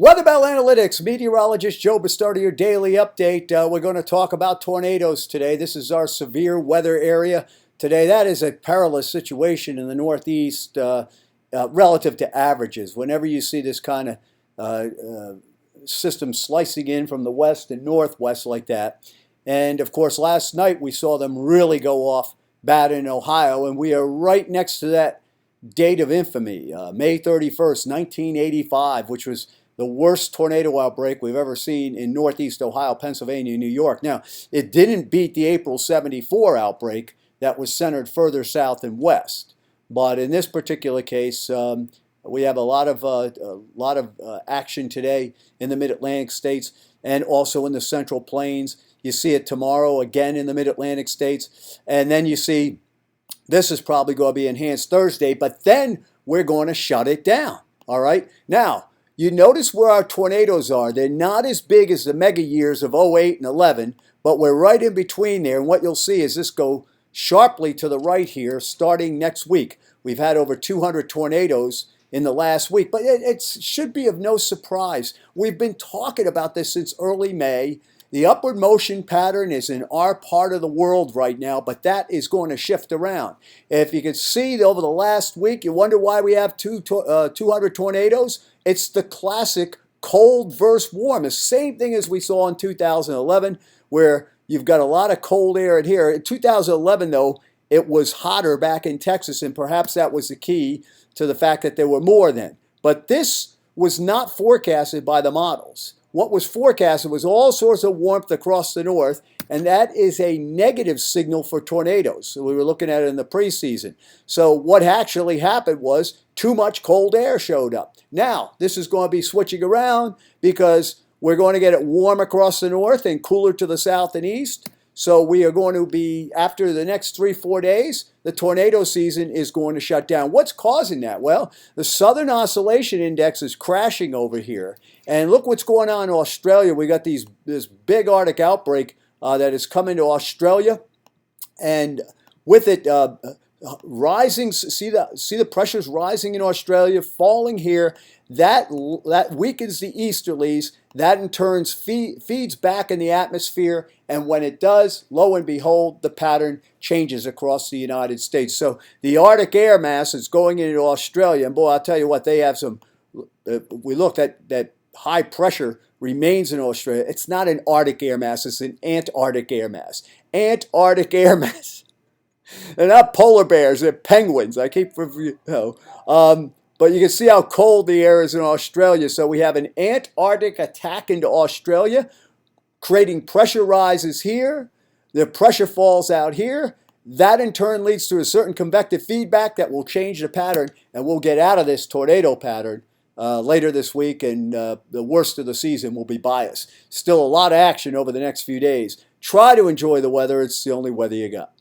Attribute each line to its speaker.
Speaker 1: Weatherbell Analytics, meteorologist Joe Bastardi, your daily update. We're going to talk about tornadoes today. This is our severe weather area today. That is a perilous situation in the Northeast relative to averages. Whenever you see this kind of system slicing in from the west and northwest like that. And of course, last night we saw them really go off bad in Ohio, and we are right next to that date of infamy, May 31st, 1985, which was the worst tornado outbreak we've ever seen in Northeast Ohio, Pennsylvania, New York. Now, it didn't beat the April 74 outbreak that was centered further south and west. But in this particular case, we have a lot of action today in the Mid-Atlantic states and also in the Central Plains. You see it tomorrow again in the Mid-Atlantic states. And then you see this is probably going to be enhanced Thursday, but then we're going to shut it down. All right? Now, you notice where our tornadoes are. They're not as big as the mega years of '08 and '11, but we're right in between there. And what you'll see is this go sharply to the right here starting next week. We've had over 200 tornadoes in the last week, but it should be of no surprise. We've been talking about this since early May. The upward motion pattern is in our part of the world right now, but that is going to shift around. If you can see over the last week, you wonder why we have 200 tornadoes. It's the classic cold versus warm. The same thing as we saw in 2011, where you've got a lot of cold air in here. In 2011, though, it was hotter back in Texas, and perhaps that was the key to the fact that there were more then. But this was not forecasted by the models. What was forecasted was all sorts of warmth across the north, and that is a negative signal for tornadoes. So we were looking at it in the preseason. So what actually happened was too much cold air showed up. Now, this is going to be switching around because we're going to get it warm across the north and cooler to the south and east. So we are going to be, after the next 3-4 days, the tornado season is going to shut down. What's causing that? Well, the Southern Oscillation Index is crashing over here. And look what's going on in Australia. We got this big Arctic outbreak that is coming to Australia. And with it rising, see the pressures rising in Australia, falling here. That weakens the easterlies. That in turn feeds back in the atmosphere, and when it does, lo and behold, the pattern changes across the United States. So the Arctic air mass is going into Australia, and boy, I'll tell you what, they have some. We looked at that high pressure remains in Australia. It's not an Arctic air mass; it's an Antarctic air mass. Antarctic air mass. They're not polar bears; they're penguins. I keep but you can see how cold the air is in Australia. So we have an Antarctic attack into Australia, creating pressure rises here. The pressure falls out here. That in turn leads to a certain convective feedback that will change the pattern, and we'll get out of this tornado pattern later this week, and the worst of the season will be by us. Still a lot of action over the next few days. Try to enjoy the weather. It's the only weather you got.